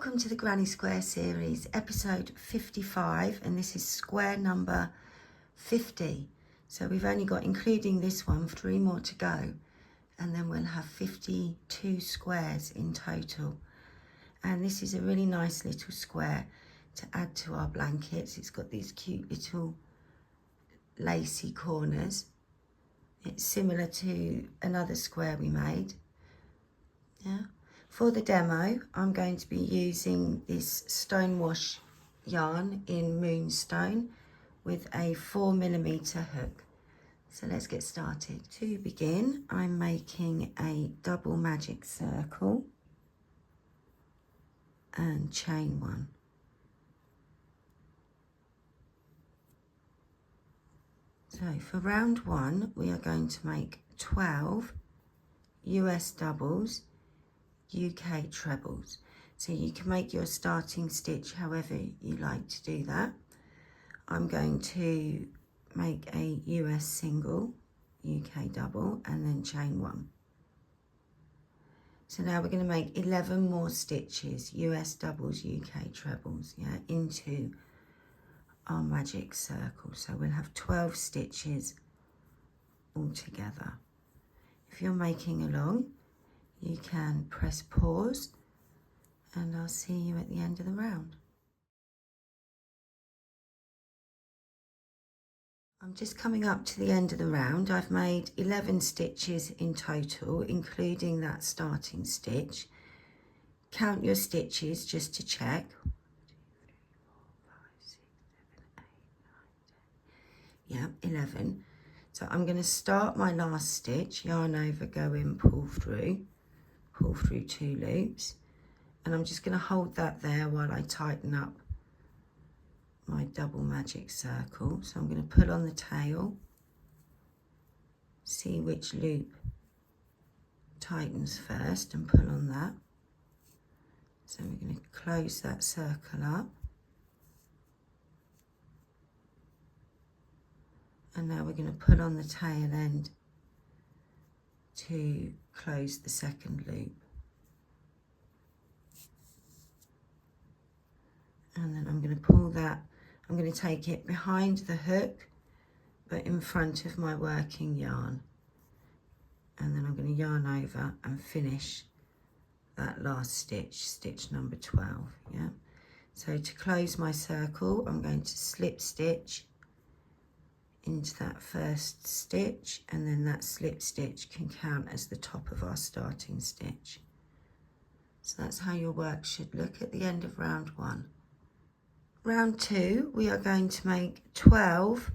Welcome to the Granny Square series, episode 55, and this is square number 50. So we've only got, including this one, 3 more to go, and then we'll have 52 squares in total. And this is a really nice little square to add to our blankets. It's got these cute little lacy corners. It's similar to another square we made. Yeah. For the demo, I'm going to be using this Stonewash yarn in Moonstone with a 4mm hook. So let's get started. To begin, I'm making a double magic circle and chain 1. So for round 1, we are going to make 12 US doubles, UK trebles. So you can make your starting stitch however you like to do that. I'm going to make a US single, UK double, and then chain 1. So now we're going to make 11 more stitches, US doubles, UK trebles, yeah, into our magic circle. So we'll have 12 stitches all together. If you're making along, you can press pause and I'll see you at the end of the round. I'm just coming up to the end of the round. I've made 11 stitches in total, including that starting stitch. Count your stitches just to check. 1, 2, 3, 4, 5, 6, 7, 8, 9, 10. Yeah, 11. So I'm going to start my last stitch, yarn over, go in, pull through 2 loops, and I'm just going to hold that there while I tighten up my double magic circle. So I'm going to pull on the tail, see which loop tightens first and pull on that. So we're going to close that circle up, and now we're going to pull on the tail end to close the second loop. And then I'm going to pull that, I'm going to take it behind the hook but in front of my working yarn, and then I'm going to yarn over and finish that last stitch, stitch number 12. Yeah, so to close my circle, I'm going to slip stitch into that first stitch, and then that slip stitch can count as the top of our starting stitch. So that's how your work should look at the end of round 1. Round 2, we are going to make 12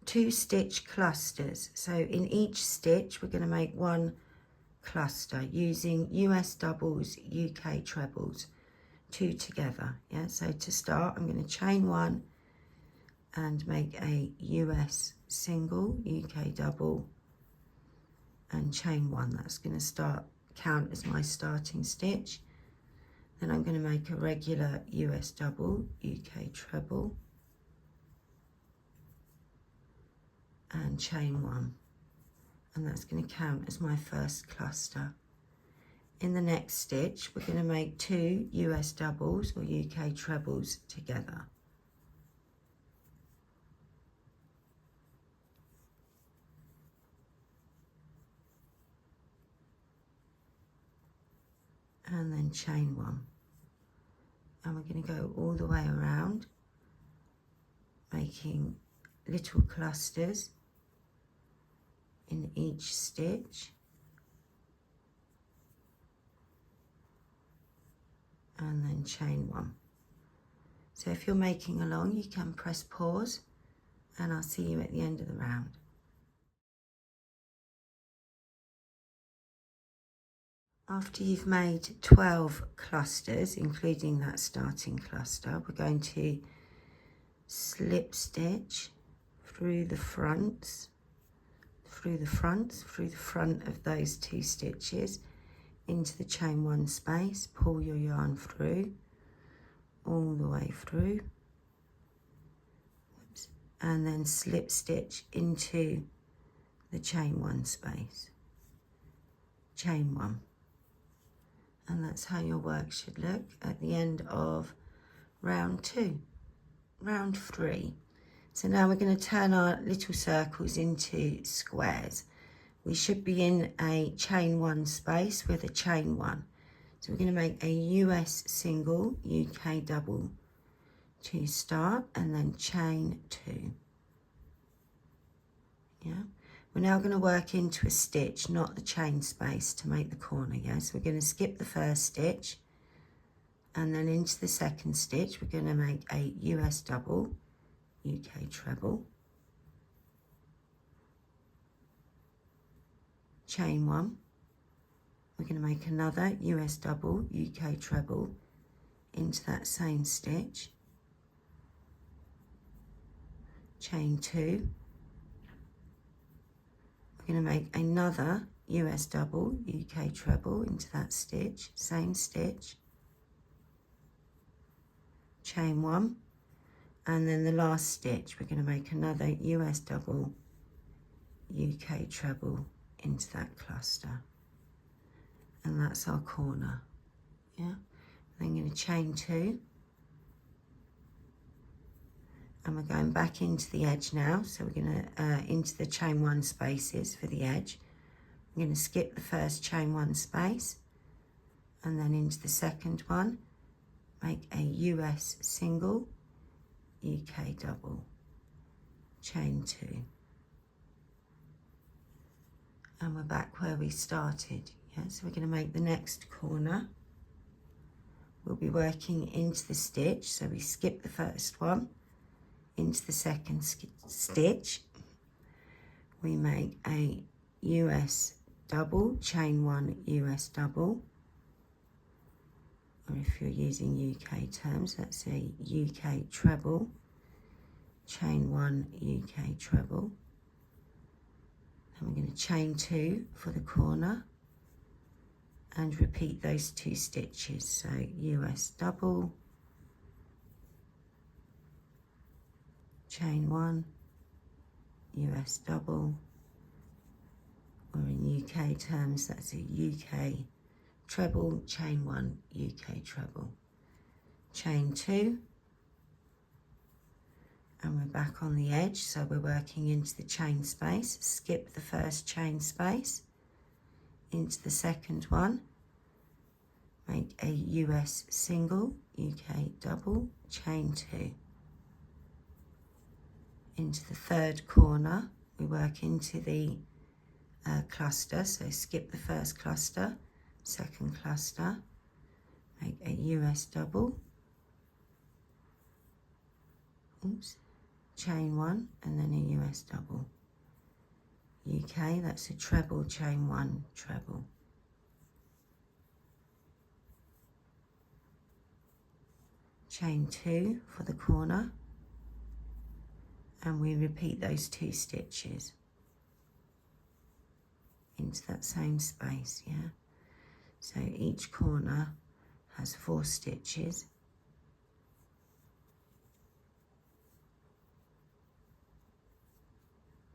2-stitch clusters. So in each stitch, we're going to make 1 cluster using US doubles, UK trebles, 2 together. Yeah, so to start, I'm going to chain 1 and make a US single, UK double, and chain 1. That's going to count as my starting stitch. Then I'm going to make a regular US double, UK treble, and chain 1, and that's going to count as my first cluster. In the next stitch, we're going to make 2 US doubles or UK trebles together. And then chain 1, and we're going to go all the way around, making little clusters in each stitch, and then chain 1. So if you're making along, you can press pause, and I'll see you at the end of the round. After you've made 12 clusters, including that starting cluster, we're going to slip stitch through the front of those 2 stitches into the chain 1 space, pull your yarn through, all the way through, and then slip stitch into the chain 1 space, chain 1. And that's how your work should look at the end of round 2, round 3. So now we're going to turn our little circles into squares. We should be in a chain 1 space with a chain 1. So we're going to make a US single, UK double to start, and then chain 2. Yeah. We're now going to work into a stitch, not the chain space, to make the corner. Yeah. So we're going to skip the first stitch, and then into the second stitch we're going to make a US double, UK treble, chain 1. We're going to make another US double, UK treble into that same stitch, chain 2. We're going to make another US double, UK treble into that stitch, same stitch, chain 1, and then the last stitch we're going to make another US double, UK treble into that cluster, and that's our corner. Yeah. Then I'm going to chain 2, and we're going back into the edge now. So we're going to into the chain 1 spaces for the edge. I'm going to skip the first chain 1 space, and then into the second one, make a US single, UK double, chain 2, and we're back where we started. Yeah, so we're going to make the next corner. We'll be working into the stitch, so we skip the first one, into the second stitch, we make a US double, chain 1 US double, or if you're using UK terms, that's a UK treble, chain 1 UK treble. And we're going to chain 2 for the corner and repeat those 2 stitches. So US double, chain 1, US double, or in UK terms that's a UK treble, chain 1 UK treble, chain 2, and we're back on the edge, so we're working into the chain space. Skip the first chain space, into the second one, make a US single, UK double, chain 2. Into the third corner, we work into the cluster, so skip the first cluster, second cluster, make a US double, oops, chain 1, and then a US double. UK, that's a treble, chain 1, treble. Chain 2 for the corner, and we repeat those 2 stitches into that same space, yeah? So each corner has 4 stitches.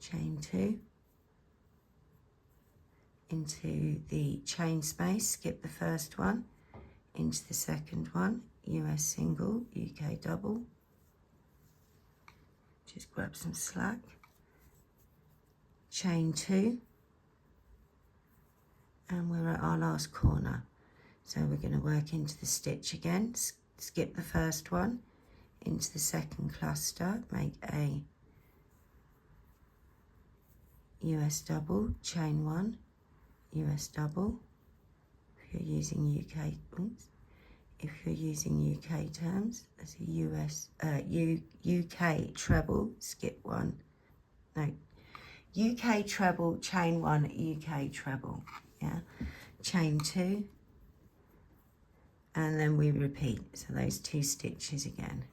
Chain 2 into the chain space, skip the first one, into the second one, US single, UK double. Just grab some slack. Chain 2, and we're at our last corner. So we're going to work into the stitch again, skip the first one, into the second cluster, make a US double, chain 1, US double. If you're using UK terms, that's a UK treble, skip 1. No, UK treble, chain 1, UK treble. Yeah, chain 2, and then we repeat. So those 2 stitches again.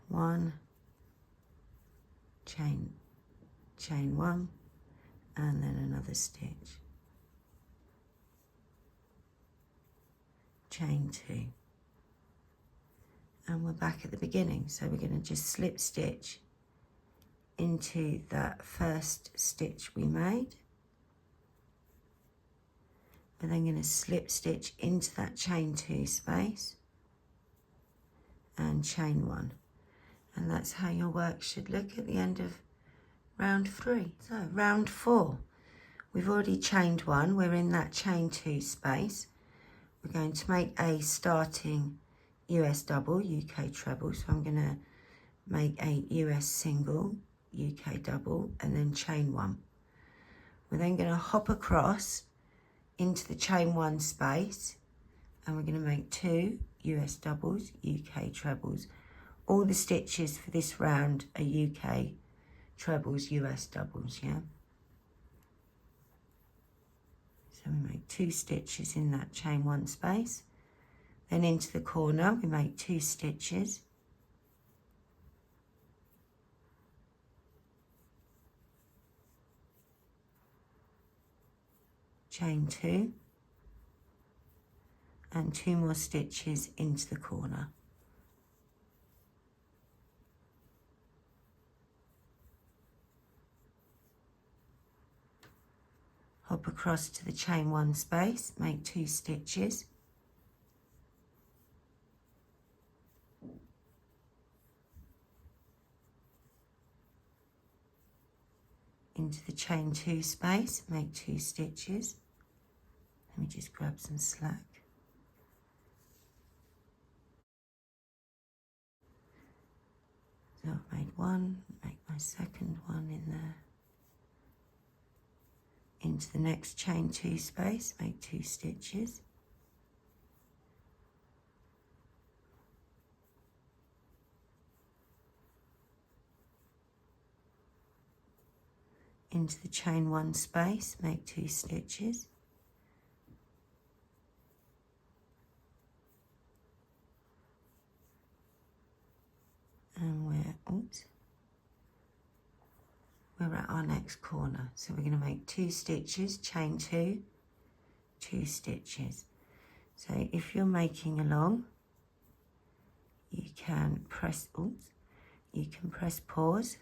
1, chain 1, and then another stitch. Chain 2, and we're back at the beginning. So we're going to just slip stitch into that first stitch we made, We're then going to slip stitch into that chain 2 space and chain 1. And that's how your work should look at the end of round 3. So round 4, we've already chained 1, we're in that chain 2 space. We're going to make a starting US double, UK treble, so I'm going to make a US single, UK double, and then chain 1. We're then going to hop across into the chain 1 space, and we're going to make 2 US doubles, UK trebles. All the stitches for this round are UK trebles, US doubles, yeah? So we make 2 stitches in that chain 1 space. Then into the corner, we make 2 stitches. Chain 2. And 2 more stitches into the corner. Hop across to the chain 1 space, make 2 stitches. Into the chain 2 space, make 2 stitches. Let me just grab some slack. So I've made 1, make my second one in there. Into the next chain 2 space, make 2 stitches. Into the chain 1 space, make 2 stitches. And we're at our next corner. So we're going to make 2 stitches, chain 2, 2 stitches. So if you're making along, you can press, you can press pause,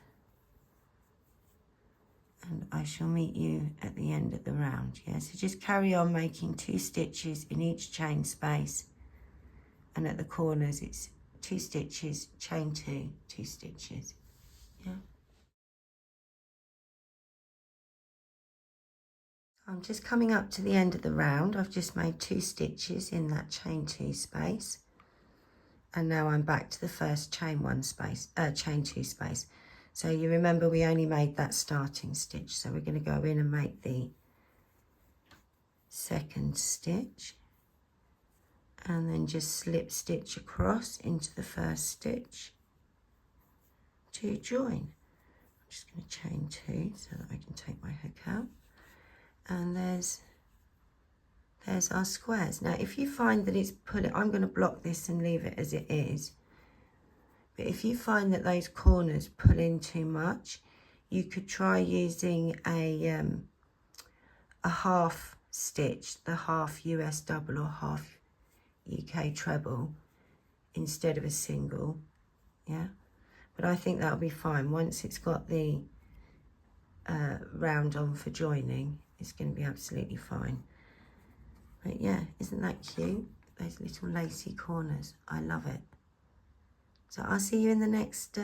and I shall meet you at the end of the round. Yeah, so just carry on making 2 stitches in each chain space, and at the corners it's 2 stitches, chain 2, 2 stitches. Yeah. I'm just coming up to the end of the round. I've just made 2 stitches in that chain 2 space, and now I'm back to the first chain 1 space, chain 2 space. So you remember we only made that starting stitch, so we're going to go in and make the second stitch, and then just slip stitch across into the first stitch to join. I'm just going to chain 2 so that I can take my hook out. And there's our squares. Now if you find that it's I'm going to block this and leave it as it is, but if you find that those corners pull in too much, you could try using a half stitch, the half US double or half UK treble instead of a single, yeah? But I think that'll be fine. Once it's got the round on for joining, it's going to be absolutely fine. But yeah, isn't that cute? Those little lacy corners. I love it. So I'll see you in the next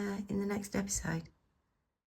episode.